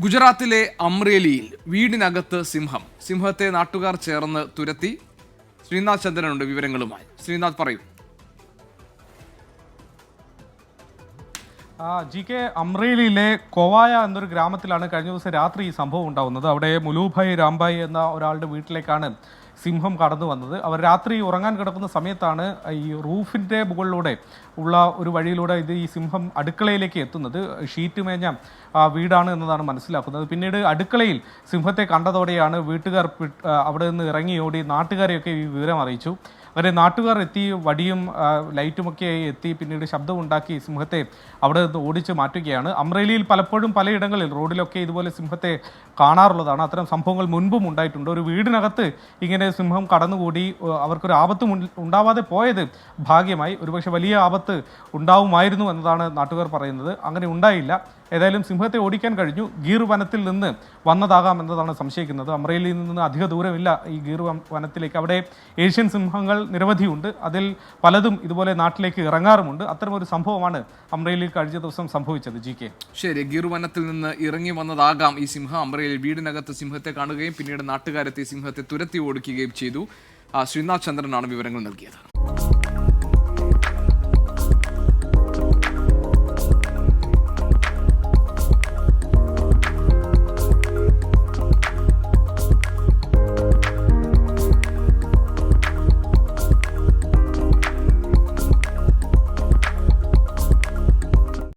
ഗുജറാത്തിലെ അമ്രേലിയിൽ വീടിനകത്ത് സിംഹത്തെ നാട്ടുകാർ ചേർന്ന് തുരത്തി. ശ്രീനാഥ് ചന്ദ്രനുണ്ട് വിവരങ്ങളുമായി. ശ്രീനാഥ് പറയൂ. അമ്രേലിയിലെ കൊവായ എന്നൊരു ഗ്രാമത്തിലാണ് കഴിഞ്ഞ ദിവസം രാത്രി ഈ സംഭവം ഉണ്ടാകുന്നത്. അവിടെ മുലൂഭായ് രാംഭായ് എന്ന ഒരാളുടെ വീട്ടിലേക്കാണ് സിംഹം കടന്നു വന്നത്. അവർ രാത്രി ഉറങ്ങാൻ കിടക്കുന്ന സമയത്താണ് ഈ റൂഫിൻ്റെ മുകളിലൂടെ ഉള്ള ഒരു വഴിയിലൂടെ ഈ സിംഹം അടുക്കളയിലേക്ക് എത്തുന്നത്. ഷീറ്റ് മേഞ്ഞ വീടാണ് എന്നതാണ് മനസ്സിലാക്കുന്നത്. പിന്നീട് അടുക്കളയിൽ സിംഹത്തെ കണ്ടതോടെയാണ് വീട്ടുകാർ അവിടെ നിന്ന് ഇറങ്ങിയോടി നാട്ടുകാരെയൊക്കെ ഈ വിവരം അറിയിച്ചു. അങ്ങനെ നാട്ടുകാർ എത്തി, വടിയും ലൈറ്റുമൊക്കെ എത്തി പിന്നീട് ശബ്ദമുണ്ടാക്കി സിംഹത്തെ അവിടെ നിന്ന് ഓടിച്ച് മാറ്റുകയാണ്. അമ്രേലിയിൽ പലപ്പോഴും പലയിടങ്ങളിൽ റോഡിലൊക്കെ ഇതുപോലെ സിംഹത്തെ കാണാറുള്ളതാണ്. അത്തരം സംഭവങ്ങൾ മുൻപും ഉണ്ടായിട്ടുണ്ട്. ഒരു വീടിനകത്ത് ഇങ്ങനെ സിംഹം കടന്നുകൂടി അവർക്കൊരു ആപത്തും ഉണ്ടാവാതെ പോയത് ഭാഗ്യമായി. ഒരുപക്ഷെ വലിയ ആപത്ത് ഉണ്ടാവുമായിരുന്നു എന്നതാണ് നാട്ടുകാർ പറയുന്നത്. അങ്ങനെ ഉണ്ടായില്ല. ഏതായാലും സിംഹത്തെ ഓടിക്കാൻ കഴിഞ്ഞു. ഗീർ വനത്തിൽ നിന്ന് വന്നതാകാം എന്നതാണ് സംശയിക്കുന്നത്. അമ്രേലിയിൽ നിന്ന് അധിക ദൂരമില്ല ഈ ഗീർ വനത്തിലേക്ക്. അവിടെ ഏഷ്യൻ സിംഹങ്ങൾ നിരവധിയുണ്ട്. അതിൽ പലതും ഇതുപോലെ നാട്ടിലേക്ക് ഇറങ്ങാറുമുണ്ട്. അത്തരമൊരു സംഭവമാണ് അമ്രേലിയിൽ കഴിഞ്ഞ ദിവസം സംഭവിച്ചത്. GK ശരി, ഗീർ വനത്തിൽ നിന്ന് ഇറങ്ങി വന്നതാകാം ഈ സിംഹം. അമ്രേലിയിൽ വീടിനകത്ത് സിംഹത്തെ കാണുകയും പിന്നീട് നാട്ടുകാരെത്തി സിംഹത്തെ തുരത്തി ഓടിക്കുകയും ചെയ്തു. ശ്രീനാഥ് ചന്ദ്രനാണ് വിവരങ്ങൾ നൽകിയത്.